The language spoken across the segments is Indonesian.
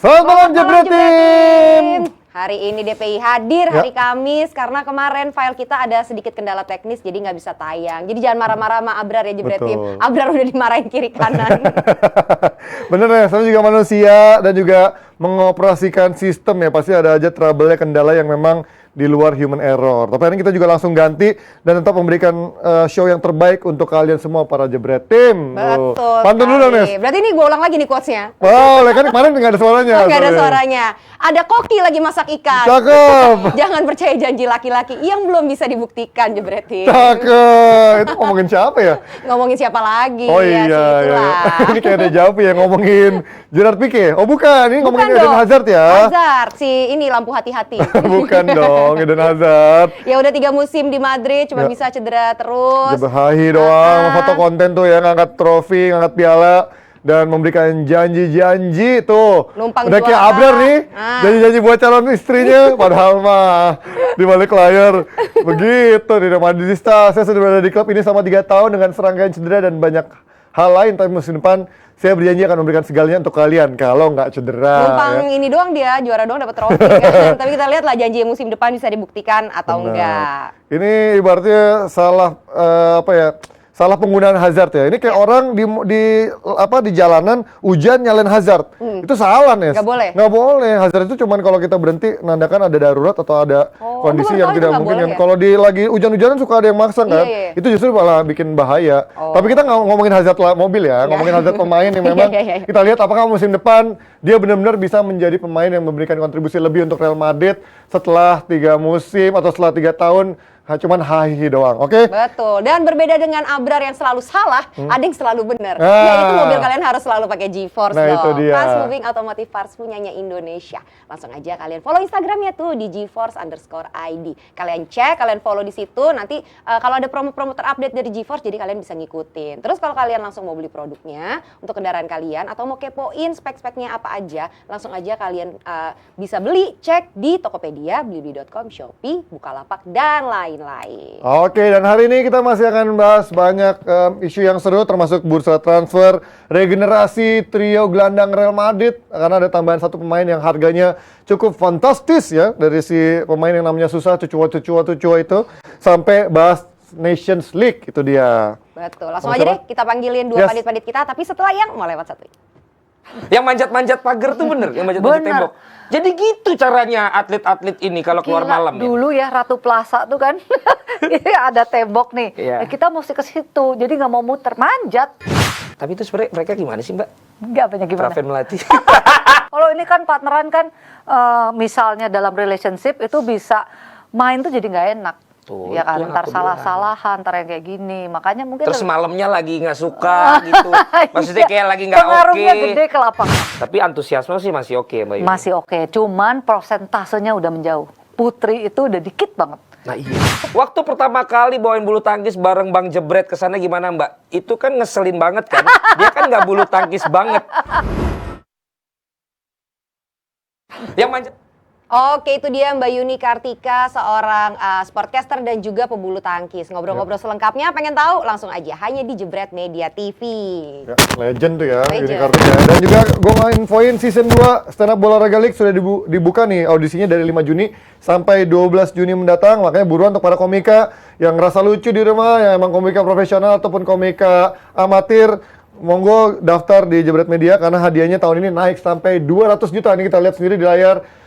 Selamat malam Jebret Tim. Hari ini DPI hadir hari Kamis karena kemarin file kita ada sedikit kendala teknis jadi nggak bisa tayang. Jadi jangan marah-marah sama Abrar ya Jebret Tim. Abrar udah dimarahin kiri kanan. Bener ya, saya juga manusia dan juga mengoperasikan sistem ya. Pasti ada aja trouble-nya, kendala yang memang di luar human error. Tapi hari ini kita juga langsung ganti dan tetap memberikan show yang terbaik untuk kalian semua para Jebret Tim. Betul. Pantun dulu dong, Nes. Berarti ini gue ulang lagi nih quotes-nya. Wow, kan kemarin nggak ada suaranya. Nggak ada suaranya. Ada koki lagi masak ikan. Cakep. Jangan percaya janji laki-laki yang belum bisa dibuktikan Jebret Tim. Cakep. Itu ngomongin siapa ya? Ngomongin siapa lagi? Oh ya, iya, iya. Ini kayak ada jawab ya ngomongin Gerard Pique. Oh bukan, ini ngomongin Eden Hazard ya. Hazard, si ini lampu hati-hati. Bukan dong, Eden Hazard. Ya udah 3 musim di Madrid, cuma bisa cedera terus. Berhahi doang, foto konten tuh ya, ngangkat trofi, ngangkat piala. Dan memberikan janji-janji tuh. Numpang udah kayak Abrar nih, janji-janji buat calon istrinya. Padahal mah di balik layar begitu. Di Madridista, saya sudah berada di klub ini selama 3 tahun dengan serangkaian cedera dan banyak hal lain. Tapi musim depan saya berjanji akan memberikan segalanya untuk kalian kalau nggak cedera. Numpang ya. ini doang dia, juara doang dapat trofi kan. Tapi kita lihat lah janji musim depan bisa dibuktikan atau enggak. Ini ibaratnya salah salah penggunaan Hazard ya. Ini kayak orang di jalanan hujan nyalain Hazard. Itu salah, Nes. Nggak boleh. Nggak boleh. Hazard itu cuman kalau kita berhenti nandakan ada darurat atau ada kondisi yang tidak mungkin. Ya? Kalau lagi hujan-hujanan suka ada yang maksa kan. Iya. Itu justru malah bikin bahaya. Tapi kita nggak ngomongin Hazard mobil ya, ngomongin Hazard pemain yang memang kita lihat apakah musim depan dia benar-benar bisa menjadi pemain yang memberikan kontribusi lebih untuk Real Madrid setelah 3 musim atau setelah 3 tahun. Cuman hahi doang, oke? Betul. Dan berbeda dengan Abrar yang selalu salah, ada yang selalu benar. Yaitu mobil kalian harus selalu pakai GeForce dong. Itu dia. Fast Moving Automotive Parts punyanya Indonesia. Langsung aja kalian follow Instagramnya tuh di GeForce_ID. Kalian cek, kalian follow di situ. Nanti kalau ada promo-promo terupdate dari GeForce, jadi kalian bisa ngikutin. Terus kalau kalian langsung mau beli produknya untuk kendaraan kalian atau mau kepoin spek-speknya apa aja, langsung aja kalian bisa beli, cek di Tokopedia, Blibli.com, Shopee, Bukalapak, dan lain-lain. Oke, dan hari ini kita masih akan bahas banyak isu yang seru termasuk bursa transfer, regenerasi trio gelandang Real Madrid karena ada tambahan satu pemain yang harganya cukup fantastis ya, dari si pemain yang namanya susah cucua itu sampai bahas Nations League, itu dia. Betul, langsung aja deh kita panggilin dua pandit-pandit kita, tapi setelah yang mau lewat satu. Yang manjat-manjat pagar tuh bener, yang manjat-manjat tembok. Jadi gitu caranya atlet-atlet ini kalau keluar malam ya. Dulu ya Ratu Plaza tuh kan, ada tembok nih. Iya. Kita mesti ke situ, jadi nggak mau muter, manjat. Tapi itu sebenarnya mereka gimana sih Mbak? Nggak banyak gimana. Praven Melati. Kalau ini kan partneran kan, misalnya dalam relationship itu bisa main tuh jadi nggak enak. Tuh, ya kan, itu yang ntar aku salah-salahan, ntar yang kayak gini. Makanya mungkin terus malamnya lagi nggak suka gitu. Maksudnya kayak lagi nggak oke. pengaruhnya gede ke lapangan. Tapi antusiasme sih masih oke Mbak Yuni. Masih oke, cuman persentasenya udah menjauh. Putri itu udah dikit banget. Nah iya. Waktu pertama kali bawain bulu tangkis bareng Bang Jebret ke sana gimana Mbak? Itu kan ngeselin banget kan? Dia kan nggak bulu tangkis banget. Yang manjat. Oke, itu dia Mbak Yuni Kartika, seorang sportcaster dan juga pebulu tangkis. Ngobrol-ngobrol selengkapnya, pengen tahu? Langsung aja, hanya di Jebret Media TV. Ya, legend tuh ya, Yuni Legend. Kartika. Dan juga gue nginfoin season 2 Stand Up Bola Raga League sudah dibuka nih audisinya dari 5 Juni sampai 12 Juni mendatang. Makanya buruan untuk para komika yang ngerasa lucu di rumah, yang emang komika profesional ataupun komika amatir, monggo daftar di Jebret Media karena hadiahnya tahun ini naik sampai 200 juta. Ini kita lihat sendiri di layar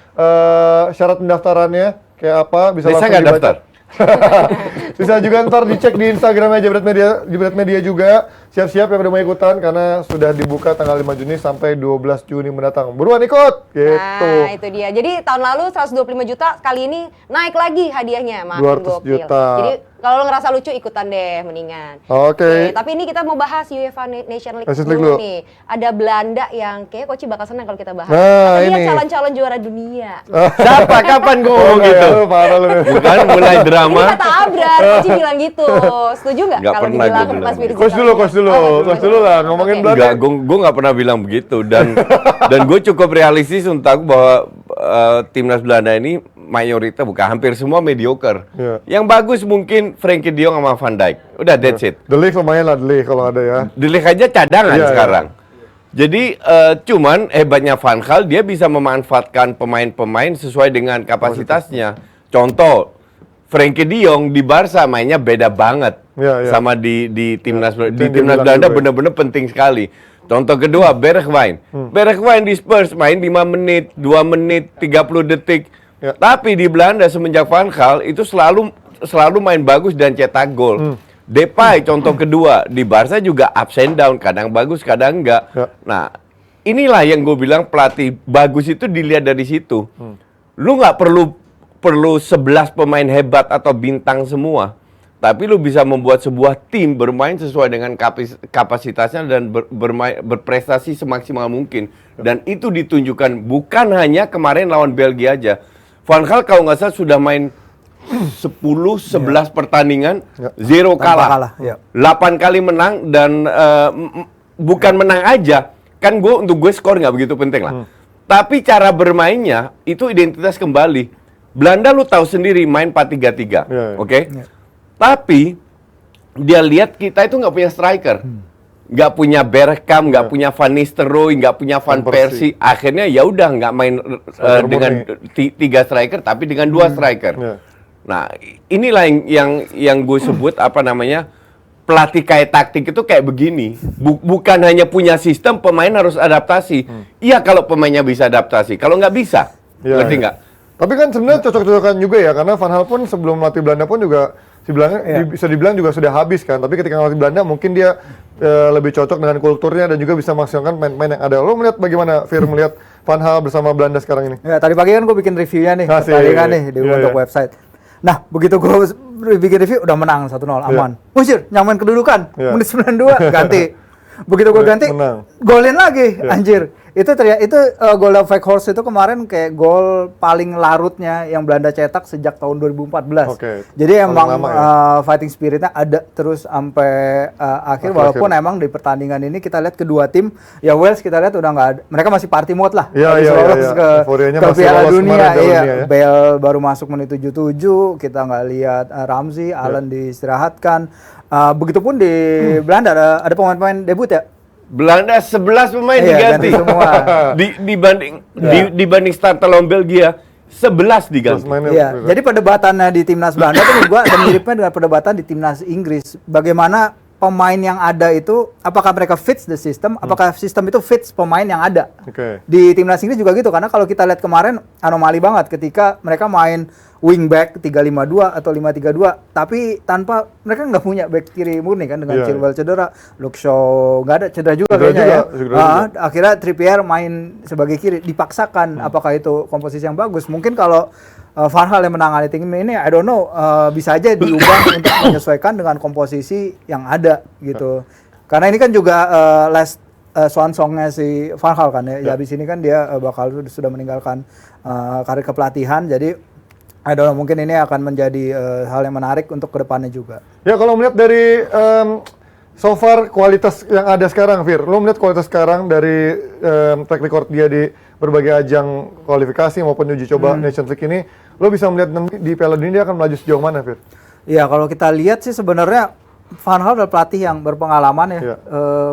syarat pendaftarannya kayak apa, bisa langsung nggak dibaca. daftar? Bisa juga ntar dicek di Instagramnya Jebret Media juga. Siap-siap yang udah mau ikutan karena sudah dibuka tanggal 5 Juni sampai 12 Juni mendatang. Buruan ikut gitu. Nah, itu dia. Jadi tahun lalu 125 juta, kali ini naik lagi hadiahnya, makin 200 gokil. juta. Jadi kalau lo ngerasa lucu ikutan deh mendingan. Oke. Tapi ini kita mau bahas UEFA Nation League Nations League dulu dulu. nih. Ada Belanda yang kayak Koci bakal senang kalau kita bahas. Nah, Dia ini. calon-calon juara dunia. Siapa? Kapan gue ngomong gitu? Parah lu. Bukan mulai Ini drama. kata Abrar, Koci bilang gitu. Setuju nggak Nggak kalau pernah dibilang gue bilang Mas Firza? gitu. Coach dulu lah ngomongin Belanda. Enggak, gue nggak pernah bilang begitu dan gue cukup realistis untuk aku bahwa timnas Belanda ini mayoritas bukan hampir semua mediocre. Iya. Yang bagus mungkin Frenkie de Jong sama Van Dijk. Udah that's it. The Ligt lumayan lah, The Ligt kalau ada ya. De Ligt aja cadangan Iya, sekarang. Jadi cuman hebatnya Van Gaal, dia bisa memanfaatkan pemain-pemain sesuai dengan kapasitasnya. Contoh, Frenkie de Jong di Barca mainnya beda banget sama di timnas di timnas Belanda benar-benar penting sekali. Contoh kedua, Bergwijn. Bergwijn di Spurs main 5 menit, 2 menit, 30 detik. Tapi di Belanda semenjak Van Gaal itu selalu main bagus dan cetak gol. Depay contoh kedua, di Barca juga ups and down, kadang bagus, kadang enggak. Nah, inilah yang gue bilang pelatih bagus itu dilihat dari situ. Lu nggak perlu 11 pemain hebat atau bintang semua, tapi lu bisa membuat sebuah tim bermain sesuai dengan kapasitasnya dan berprestasi semaksimal mungkin. Dan itu ditunjukkan bukan hanya kemarin lawan Belgia aja. Van Gaal kalau nggak salah sudah main 10-11 pertandingan, 0 kalah. 8 kali menang dan bukan menang aja. Kan untuk gue skor nggak begitu penting lah. Tapi cara bermainnya itu identitas kembali. Belanda lu tahu sendiri main 4-3-3. Oke? Tapi dia lihat kita itu nggak punya striker. Nggak punya Bergkamp, nggak punya Van Nistelrooy, nggak punya Van Persie. Akhirnya ya udah nggak main dengan 3 striker tapi dengan 2 striker. Nah, inilah yang gue sebut apa namanya, pelatih kayak taktik itu kayak begini. Bukan hanya punya sistem, pemain harus adaptasi. Iya kalau pemainnya bisa adaptasi, kalau nggak bisa, ngerti nggak? Tapi kan sebenarnya cocok-cocokan juga ya, karena Van Gaal pun sebelum melatih Belanda pun juga bisa dibilang juga sudah habis kan. Tapi ketika melatih Belanda mungkin dia lebih cocok dengan kulturnya dan juga bisa memaksimalkan pemain-pemain yang ada. Lo melihat bagaimana Fir melihat Van Gaal bersama Belanda sekarang ini? Ya, tadi pagi kan gue bikin reviewnya nih, pertandingan nih untuk website. Nah, begitu gue bikin review udah menang 1-0 aman. Anjir, nyamain kedudukan. Menit 92 ganti. Begitu gue ganti, golin lagi. Anjir. Itu gol Weghorst itu kemarin kayak gol paling larutnya yang Belanda cetak sejak tahun 2014. Jadi emang fighting spiritnya ada terus sampai akhir, walaupun emang di pertandingan ini kita lihat kedua tim, ya Wales kita lihat udah nggak ada, mereka masih party mode lah. Lolos ke Piala Dunia. Bale baru masuk menit 77, kita nggak lihat Ramsey, Allen diistirahatkan. Begitupun di Belanda ada pemain-pemain debut ya. Belanda 11 pemain diganti semua. dibanding starter lawan Belgia 11 diganti. Iya, jadi perdebatannya di timnas Belanda itu menurut gua ada miripnya dengan perdebatan di timnas Inggris. Bagaimana pemain yang ada itu, apakah mereka fits the system, apakah sistem itu fits pemain yang ada. Di timnas Inggris juga gitu, karena kalau kita lihat kemarin anomali banget ketika mereka main wingback 3-5-2 atau 5-3-2, tapi tanpa mereka nggak punya back kiri murni kan, dengan Chilwell cedera, Luke Shaw nggak ada, cedera juga kayaknya ya. Akhirnya Trippier main sebagai kiri, dipaksakan. Apakah itu komposisi yang bagus? Mungkin kalau Van Gaal yang menangani tim ini, I don't know, bisa aja diubah untuk menyesuaikan dengan komposisi yang ada gitu. Karena ini kan juga swan songnya si Van Gaal kan ya. Habis ini kan dia bakal sudah meninggalkan karir kepelatihan, jadi I don't know, mungkin ini akan menjadi hal yang menarik untuk kedepannya juga. Ya, kalau melihat dari so far kualitas yang ada sekarang, Fir, lo melihat kualitas sekarang dari track record dia di berbagai ajang kualifikasi maupun uji coba Nations League ini, lo bisa melihat nanti di Piala Dunia dia akan melaju sejauh mana, Fir? Iya, kalau kita lihat sih sebenarnya Van Gaal adalah pelatih yang berpengalaman ya,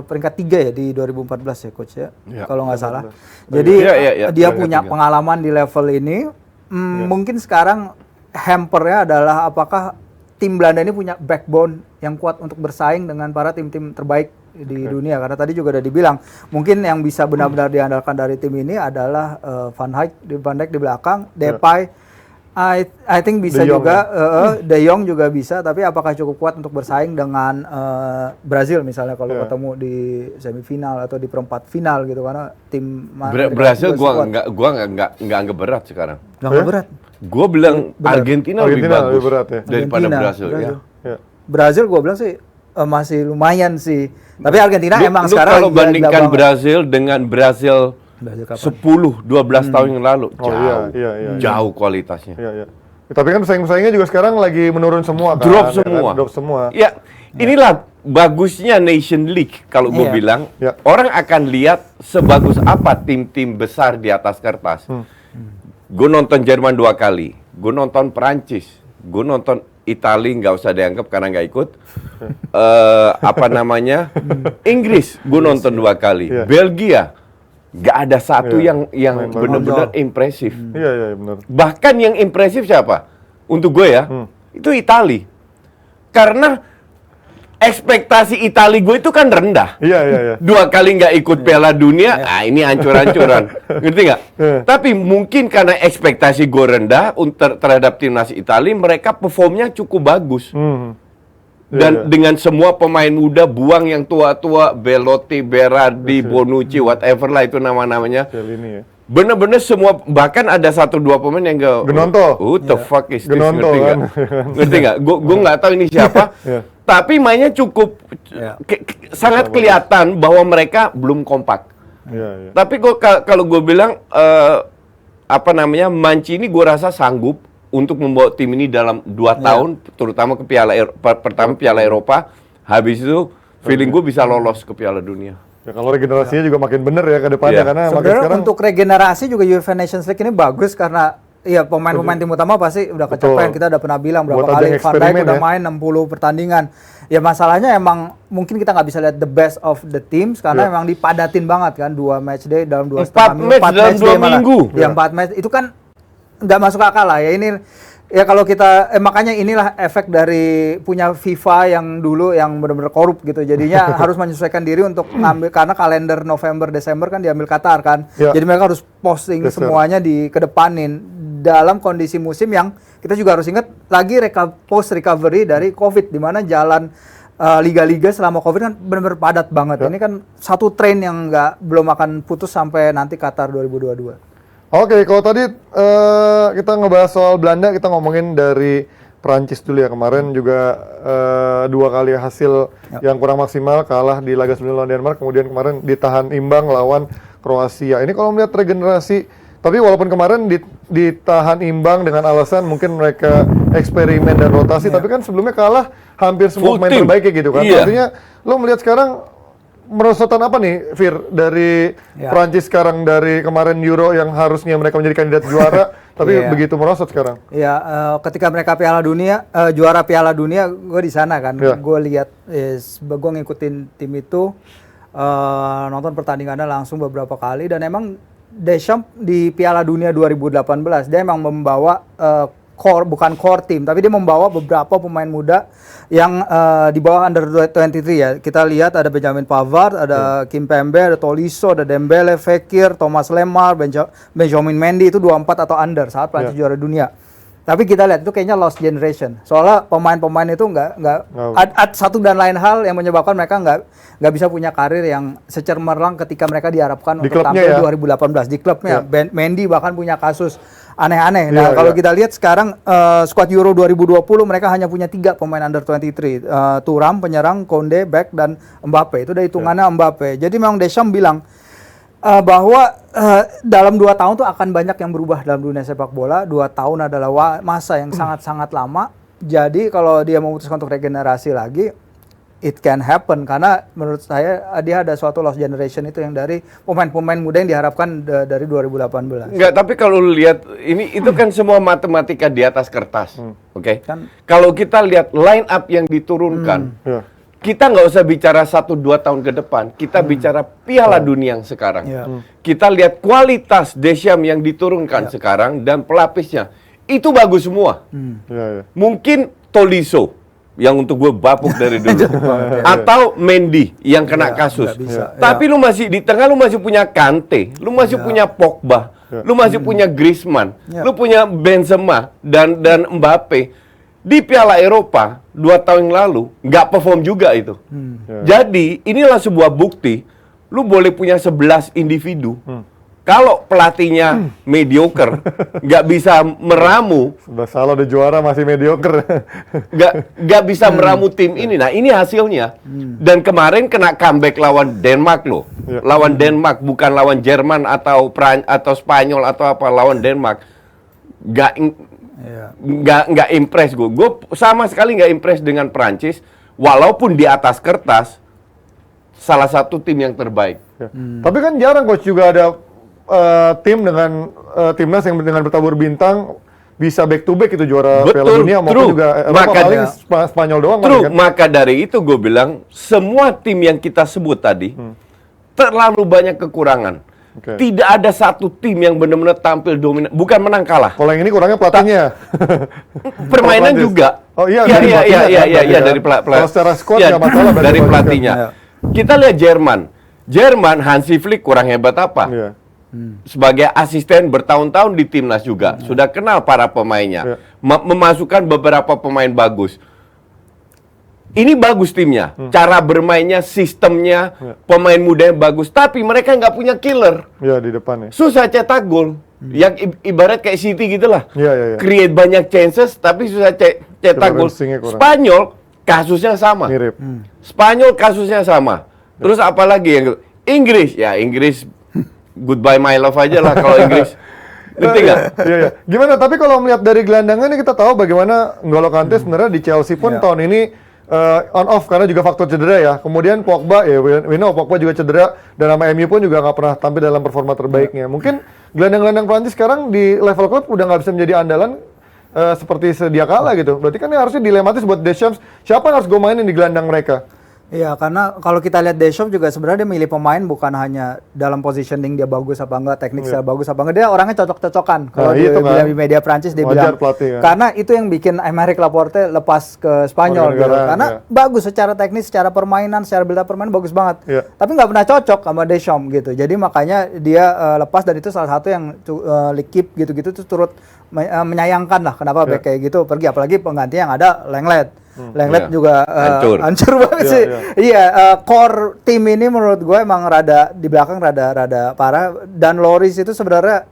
peringkat 3 ya di 2014 ya coach ya, kalau nggak salah. Jadi dia punya pengalaman di level ini. Mungkin sekarang hampernya adalah apakah tim Belanda ini punya backbone yang kuat untuk bersaing dengan para tim-tim terbaik di dunia. Karena tadi juga udah dibilang, mungkin yang bisa benar-benar diandalkan dari tim ini adalah Van Dijk di belakang, Depay, I think bisa juga, De Jong juga bisa, tapi apakah cukup kuat untuk bersaing dengan Brazil misalnya kalau ketemu di semifinal atau di perempat final gitu, karena tim Brazil gua nggak anggap berat sekarang. Nggak berat. Gua bilang Argentina lebih bagus berat, ya, daripada Brazil. Brazil gua bilang sih masih lumayan sih. Tapi Argentina emang sekarang kalau bandingkan Brazil dengan Brazil 10-12 tahun yang lalu, jauh kualitasnya. Tapi kan pesaing-pesaingnya juga sekarang lagi menurun semua kan. Drop semua. Ya, inilah bagusnya Nation League kalau gue bilang. Orang akan lihat sebagus apa tim-tim besar di atas kertas. Gue nonton Jerman 2 kali, gue nonton Perancis Gue nonton Itali nggak usah dianggap karena nggak ikut. Apa namanya? Inggris gue nonton 2 kali. Iya. Belgia nggak ada satu Iya. yang Main bagus. benar-benar impresif. Iya benar. Bahkan yang impresif siapa? Untuk gue ya, itu Itali. Karena ekspektasi Itali gue itu kan rendah. Iya. 2 kali nggak ikut Piala Dunia, ini hancur-hancuran. Ngerti nggak? Tapi mungkin karena ekspektasi gue rendah terhadap timnas Itali, mereka performnya cukup bagus. Dan dengan semua pemain muda, buang yang tua-tua, Belotti, Berardi, Bonucci, whatever lah itu nama-namanya. Ini ya. Bener-bener semua, bahkan ada 1-2 pemain yang Genonto. Who the fuck is this? Genonto, Ngerti nggak? kan? Ngerti nggak? Gue nggak tahu ini siapa. Iya. Tapi mainnya cukup sangat kelihatan bahwa mereka belum kompak. Iya. Tapi kalau gue bilang Mancini gue rasa sanggup untuk membawa tim ini dalam 2 tahun, terutama ke pertama Piala Eropa. Habis itu feeling gue bisa lolos ke Piala Dunia. Ya, kalau regenerasinya juga makin bener ya ke depannya Iya. karena makin Sebenarnya sekarang untuk regenerasi juga UEFA Nations League ini bagus karena ya pemain-pemain tim utama pasti udah kecapean. Betul. Kita udah pernah bilang berapa Buat kali ajang Van Dijk eksperimen udah ya. main 60 pertandingan. Ya masalahnya emang mungkin kita nggak bisa lihat the best of the teams karena Iya. emang dipadatin banget kan 2 match day dalam 2,5 4 match dalam 2 minggu. Ya 4 match itu kan nggak masuk akal lah ya ini. Ya kalau kita makanya inilah efek dari punya FIFA yang dulu yang benar-benar korup gitu. Jadinya harus menyesuaikan diri untuk ngambil karena kalender November Desember kan diambil Qatar kan. Ya. Jadi mereka harus posting Geser. semuanya di kedepanin dalam kondisi musim yang kita juga harus ingat lagi post recovery dari Covid di mana jalan liga-liga selama Covid kan benar-benar padat banget. Ya. Ini kan satu tren yang belum akan putus sampai nanti Qatar 2022. Oke, kalau tadi kita ngebahas soal Belanda, kita ngomongin dari Prancis dulu ya. Kemarin juga 2 kali hasil yang kurang maksimal, kalah di laga sebelum lawan Denmark, kemudian kemarin ditahan imbang lawan Kroasia. Ini kalau melihat regenerasi, tapi walaupun kemarin ditahan imbang dengan alasan mungkin mereka eksperimen dan rotasi, tapi kan sebelumnya kalah hampir semua Full pemain team. terbaiknya gitu kan. Iya. Artinya, lo melihat sekarang merosotan apa nih, Fir, dari Prancis sekarang dari kemarin Euro yang harusnya mereka menjadi kandidat juara, tapi begitu merosot sekarang. Ya, ketika mereka Piala Dunia, juara Piala Dunia, gue di sana kan, gue lihat, gue ngikutin tim itu, nonton pertandingannya langsung beberapa kali, dan emang Deschamps di Piala Dunia 2018 dia emang membawa bukan core team, tapi dia membawa beberapa pemain muda yang di bawah under 23 ya. Kita lihat ada Benjamin Pavard, ada Kimpembe, ada Tolisso, ada Dembele, Fekir, Thomas Lemar, Benjamin Mendy itu 24 atau under saat Prancis juara dunia. Tapi kita lihat itu kayaknya lost generation. Soalnya pemain-pemain itu ada satu dan lain hal yang menyebabkan mereka nggak bisa punya karir yang secermerlang ketika mereka diharapkan Di untuk klubnya tampil ya? 2018 di klubnya. Mendy bahkan punya kasus aneh-aneh. Nah, kalau kita lihat sekarang squad Euro 2020 mereka hanya punya 3 pemain under 23. Thuram penyerang, Konde back dan Mbappe. Itu udah hitungannya Mbappe. Jadi memang Deschamps bilang bahwa dalam 2 tahun tuh akan banyak yang berubah dalam dunia sepak bola. 2 tahun adalah masa yang sangat-sangat lama. Jadi kalau dia memutuskan untuk regenerasi lagi, it can happen. Karena menurut saya dia ada suatu lost generation itu yang dari pemain-pemain muda yang diharapkan dari 2018. Enggak, tapi kalau lu lihat ini itu kan semua matematika di atas kertas. Oke. Kan- Kalau kita lihat line up yang diturunkan, kita nggak usah bicara 1-2 tahun ke depan. Kita bicara Piala Dunia yang sekarang. Kita lihat kualitas Deschamps yang diturunkan sekarang dan pelapisnya. Itu bagus semua. Mungkin Tolisso yang untuk gue bapuk dari dulu. Atau Mendy yang kena kasus. Tapi lu masih di tengah lu masih punya Kante, lu masih punya Pogba, lu masih punya Griezmann, lu punya Benzema dan Mbappe. Di Piala Eropa 2 tahun yang lalu nggak perform juga itu. Jadi inilah sebuah bukti, lu boleh punya 11 individu. Kalau pelatihnya mediocre, nggak bisa meramu, Salah udah juara masih mediocre. nggak bisa meramu tim ini. Nah ini hasilnya. Dan kemarin kena comeback lawan Denmark loh. Lawan Denmark, bukan lawan Jerman atau Spanyol atau apa, lawan Denmark. Nggak impress gue. Gue sama sekali nggak impress dengan Prancis, walaupun di atas kertas salah satu tim yang terbaik. Tapi kan jarang coach juga ada tim dengan timnas yang dengan bertabur bintang bisa back to back itu juara Betul, Piala Dunia maupun true. juga Eropa, Makanya- paling Spanyol doang True, kan. maka dari itu gue bilang semua tim yang kita sebut tadi terlalu banyak kekurangan. Oke. Tidak ada satu tim yang benar-benar tampil dominan, bukan menang kalah. Kalau yang ini kurangnya pelatihnya. Permainan Prancis. juga. Oh iya, iya dari iya pelatihnya iya kan, iya berarti dari kan. Kalau secara squad Iya, nggak masalah berarti dari kalau pelatihnya. Kita lihat Jerman. Jerman Hansi Flick kurang hebat apa? Iya. Sebagai asisten bertahun-tahun di timnas juga, sudah kenal para pemainnya, memasukkan beberapa pemain bagus. Ini bagus timnya, cara bermainnya, sistemnya, pemain mudanya bagus, tapi mereka nggak punya killer. Iya, di depan ya. Susah cetak gol. Yang ibarat kayak City gitulah. Iya, iya, iya. Create banyak chances, tapi susah cetak gol. Clearancing-nya kurang. Spanyol kasusnya sama. Mirip. Spanyol kasusnya sama. Terus apalagi yang Inggris? Ya Inggris goodbye my love aja lah kalau Inggris. Ngerti nggak? Iya, iya. Gimana? Tapi kalau melihat dari gelandangan ini kita tahu bagaimana N'Golo Kante sebenarnya di Chelsea pun tahun ini on off karena juga faktor cedera ya. Kemudian Pogba, ya we know Pogba juga cedera dan sama MU pun juga nggak pernah tampil dalam performa terbaiknya. Mungkin gelandang-gelandang Prancis sekarang di level klub udah nggak bisa menjadi andalan seperti sedia kala gitu. Berarti kan ini harusnya dilematis buat Deschamps. Siapa yang harus gue mainin di gelandang mereka? Iya, karena kalau kita lihat Deschamps juga sebenarnya dia milih pemain bukan hanya dalam positioning dia bagus apa enggak, teknik saya bagus apa enggak, dia orangnya cocok-cocokan. Kalau dia itu kan. bilang di media Prancis dia Wajar bilang pelatih, kan. karena itu yang bikin Aymeric Laporte lepas ke Spanyol gitu. Warga-negaraan, Karena iya. bagus secara teknis, secara permainan, secara build up permainan bagus banget. Iya. Tapi nggak pernah cocok sama Deschamps gitu. Jadi makanya dia lepas dan itu salah satu yang keep gitu-gitu tuh turut menyayangkan lah kenapa back kayak gitu pergi, apalagi pengganti yang ada Lenglet. Lenglet Iya. juga hancur banget sih. Iya, core tim ini menurut gue emang rada di belakang rada parah. Dan Loris itu sebenarnya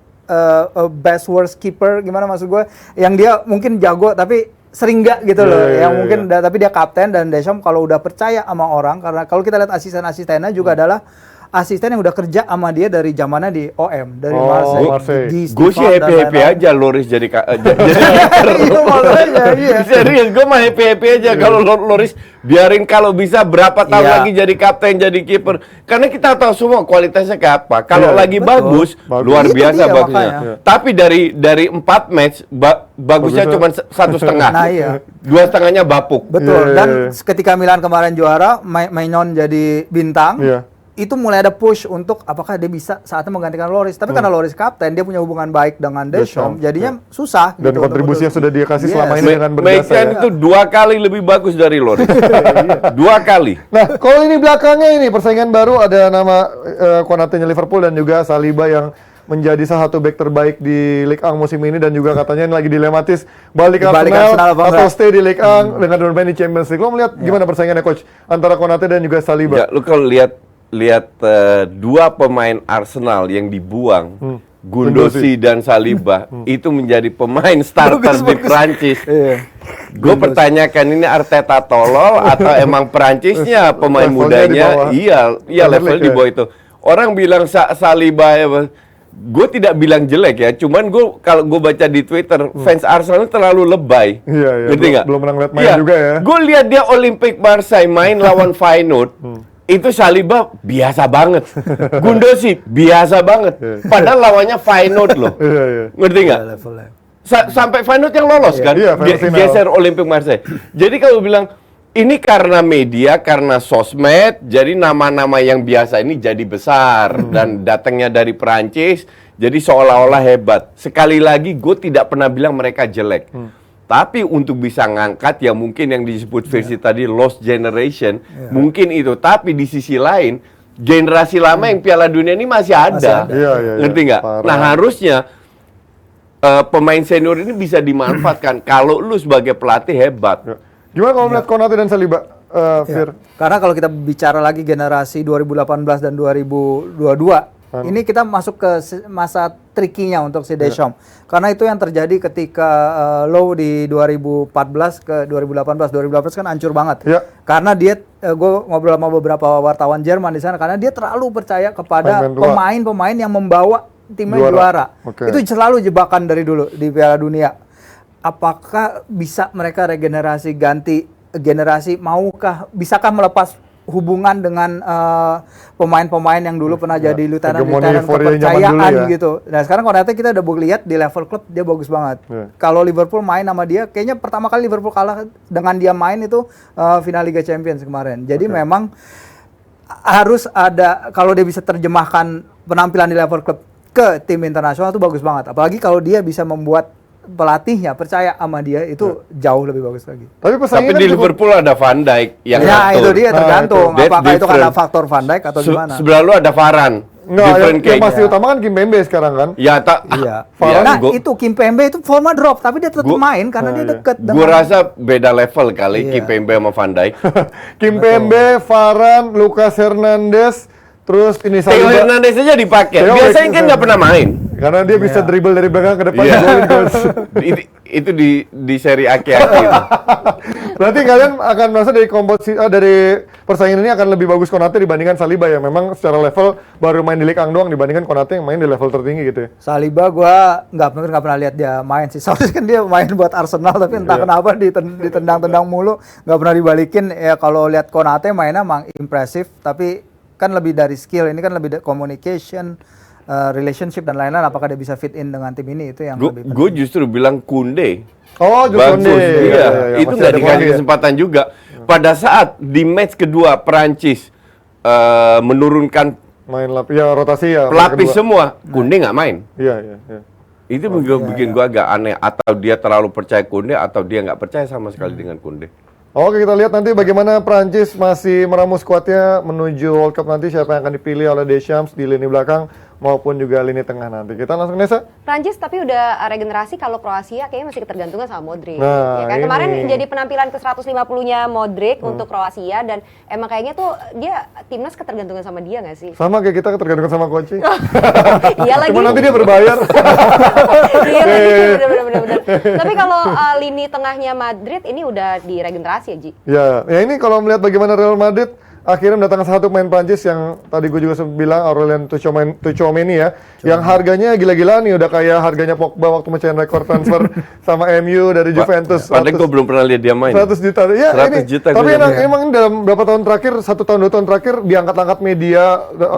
best worst keeper, gimana maksud gue? Yang dia mungkin jago tapi sering nggak gitu loh. Yang mungkin tapi dia kapten dan Deschamps kalau udah percaya sama orang, karena kalau kita lihat asisten-asistennya juga adalah asisten yang udah kerja sama dia dari zamannya di OM, dari Marseille. Gue sih happy aja Loris jadi Iya, makanya, iya. Serius, gue mah happy aja kalau Loris biarin kalau bisa berapa tahun Iya. lagi jadi kapten, jadi kiper. Karena kita tahu semua kualitasnya kayak apa. Kalau lagi bagus, luar Itu biasa dia bagusnya. makanya. Tapi dari 4 match bagusnya cuma 1,5. Nah, iya. 2,5-nya bapuk. Betul. Iya, Dan iya, iya. ketika Milan kemarin juara, Maignan jadi bintang. Iya. Itu mulai ada push untuk apakah dia bisa saatnya menggantikan Loris. Tapi karena Loris kapten, dia punya hubungan baik dengan Deschamps, jadinya susah. Dan gitu kontribusi yang sudah dia kasih selama ini dengan berjasa Maignan ya. itu 2 kali lebih bagus dari Loris. 2 kali. Nah, kalau ini belakangnya ini persaingan baru ada nama Konate-nya Liverpool dan juga Saliba yang menjadi salah satu back terbaik di Ligue 1 musim ini dan juga katanya ini lagi dilematis balik Arsenal Arsenal apa atau enggak? stay di Ligue 1 dengan bermain di Champions League. Lo melihat gimana persaingannya coach antara Konate dan juga Saliba? Ya, lu kalau lihat 2 pemain Arsenal yang dibuang, Gundosi dan Saliba, itu menjadi pemain starter di Prancis. Gue pertanyakan ini Arteta tolol atau emang Prancisnya pemain Levelnya di mudanya? bawah. Iya level League di ya. bawah itu. Orang bilang Saliba gue tidak bilang jelek ya, cuman gue kalau gue baca di Twitter fans Arsenal itu terlalu lebay. Iya, iya. Ngerti nggak? Belum pernah ngeliat main juga ya. Gue lihat dia Olympique Marseille main lawan Feyenoord. Itu Saliba biasa banget, Gundosi biasa banget. Padahal lawannya Feyenoord loh, Iya, iya. ngerti nggak? Levelnya. Sampai Feyenoord yang lolos kan, Iya, Feyenoord final. geser Olympique Marseille. Jadi kalau bilang ini karena media, karena sosmed, jadi nama-nama yang biasa ini jadi besar dan datangnya dari Perancis, jadi seolah-olah hebat. Sekali lagi, gue tidak pernah bilang mereka jelek. Tapi untuk bisa ngangkat ya mungkin yang disebut versi tadi lost generation, mungkin itu. Tapi di sisi lain, generasi lama yang Piala Dunia ini masih ada. Iya, iya, iya. Ngerti nggak? Parah. Nah harusnya pemain senior ini bisa dimanfaatkan. Kalau lu sebagai pelatih hebat. Ya. Gimana kalau melihat Konate dan Saliba, Fir? Karena kalau kita bicara lagi generasi 2018 dan 2022, ini kita masuk ke masa trikinya untuk si Deschamps. Karena itu yang terjadi ketika Low di 2014 ke 2018. 2018 kan hancur banget. Ya. Karena dia, gue ngobrol sama beberapa wartawan Jerman di sana, karena dia terlalu percaya kepada Pemain tua. pemain-pemain yang membawa timnya Juara. juara. Oke. Itu selalu jebakan dari dulu di Piala Dunia. Apakah bisa mereka regenerasi, ganti generasi? Bisakah melepas hubungan dengan pemain-pemain yang dulu pernah jadi lieutenant-lieutenant euforia zaman kepercayaan dulu ya. gitu. Nah sekarang Konate kita udah lihat di level klub dia bagus banget. Kalau Liverpool main sama dia, kayaknya pertama kali Liverpool kalah dengan dia main itu final Liga Champions kemarin. Jadi memang harus ada, kalau dia bisa terjemahkan penampilan di level klub ke tim internasional itu bagus banget. Apalagi kalau dia bisa membuat pelatihnya percaya sama dia, itu jauh lebih bagus lagi. Tapi Tapi di Liverpool ada Van Dijk yang Ya ngatur. itu dia tergantung. That's Apakah itu karena different. faktor Van Dijk atau gimana? Sebelah lu ada Varane. Nggak, Different yang case. masih utama kan Kimpembe sekarang kan. Ya tak. Iya. Ya, Nah gua- itu Kimpembe itu forma drop, tapi dia tetap Gua- main karena dia deket Gue rasa beda level kali Iya. Kimpembe sama Van Dijk. Kimpembe, Varane, Lucas Hernandez, terus ini Theo Saliba. Hernandez aja dipakai. Theo Biasanya kan Hernandez. nggak pernah main. Karena dia bisa dribble dari belakang ke depan. Iya. golin goals. itu di seri aki-aki itu. Berarti kalian akan merasa dari dari persaingan ini akan lebih bagus Konate dibandingkan Saliba ya. Memang secara level baru main di Ligue 1 doang dibandingkan Konate yang main di level tertinggi gitu ya. Saliba gua nggak pernah lihat dia main sih. Soalnya kan dia main buat Arsenal tapi entah kenapa ditendang-tendang mulu, nggak pernah dibalikin. Ya kalau lihat Konate mainnya emang impresif, tapi kan lebih dari skill, ini kan lebih dari communication, relationship dan lain-lain. Apakah dia bisa fit in dengan tim ini, itu yang lebih penting. Gue justru bilang Kunde. Oh, Bagus, Konde. iya. Itu Masih nggak ada dikasih Konde ya. kesempatan juga. Pada saat di match kedua Perancis menurunkan Ya rotasi ya. pelapis kedua. semua, Kunde nggak main. Iya, iya, iya. Itu bikin gue agak aneh. Atau dia terlalu percaya Kunde, atau dia nggak percaya sama sekali dengan Kunde. Oke, kita lihat nanti bagaimana Prancis masih meramu skuadnya menuju World Cup nanti, siapa yang akan dipilih oleh Deschamps di lini belakang maupun juga lini tengah nanti. Kita langsung Nesa. Prancis tapi udah regenerasi, kalau Kroasia kayaknya masih ketergantungan sama Modric. Nah, Ya kan? ini. Kemarin jadi penampilan ke 150-nya Modric untuk Kroasia, dan emang kayaknya tuh dia timnas ketergantungan sama dia nggak sih? Sama kayak kita tergantung sama Koci. Iya lagi. Cuma nanti dia berbayar. Iya lagi, bener. Tapi kalau lini tengahnya Madrid ini udah diregenerasi ya, Ji? Ya ini kalau melihat bagaimana Real Madrid akhirnya mendatangkan satu pemain Prancis yang tadi gue juga sempat bilang, Aurelien Tchouameni ya, yang harganya gila-gilaan nih, udah kayak harganya Pogba waktu mecahin rekor transfer sama MU dari Juventus. Padahal gue belum pernah lihat dia main. 100 juta. Ya 100 ini. juta Tapi gue lihat. emang dalam beberapa tahun terakhir, 1 tahun 2 tahun terakhir diangkat-angkat media,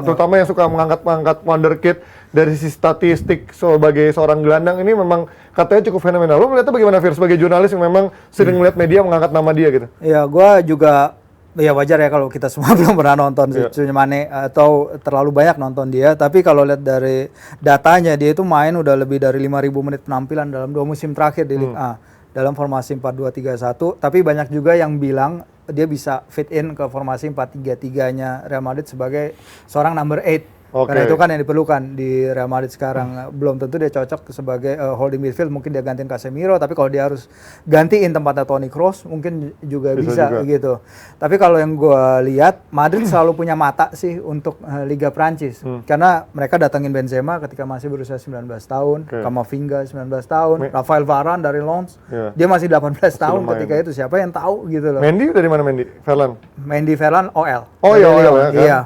terutama yang suka mengangkat wonderkid dari sisi statistik sebagai seorang gelandang, ini memang katanya cukup fenomenal. Lo melihatnya bagaimana, Fir, sebagai jurnalis yang memang sering melihat media mengangkat nama dia gitu? Ya, gua juga ya wajar ya kalau kita semua belum pernah nonton Tchouameni atau terlalu banyak nonton dia. Tapi kalau lihat dari datanya, dia itu main udah lebih dari 5.000 menit penampilan dalam 2 musim terakhir di Liga A dalam formasi 4-2-3-1. Tapi banyak juga yang bilang dia bisa fit in ke formasi 4-3-3-nya Real Madrid sebagai seorang number 8. Karena itu kan yang diperlukan di Real Madrid sekarang. Belum tentu dia cocok sebagai holding midfield, mungkin dia gantiin Casemiro, tapi kalau dia harus gantiin tempatnya Toni Kroos mungkin juga bisa gitu. Tapi kalau yang gue lihat, Madrid selalu punya mata sih untuk Liga Prancis. Karena mereka datangin Benzema ketika masih berusia 19 tahun, Camavinga 19 tahun, Rafael Varane dari Lens, dia masih 18 tahun ketika itu. Siapa yang tahu gitu loh. Mendy dari mana Mendy? Ferland? Mendy Ferland OL. Oh iya, OL ya kan? Iya.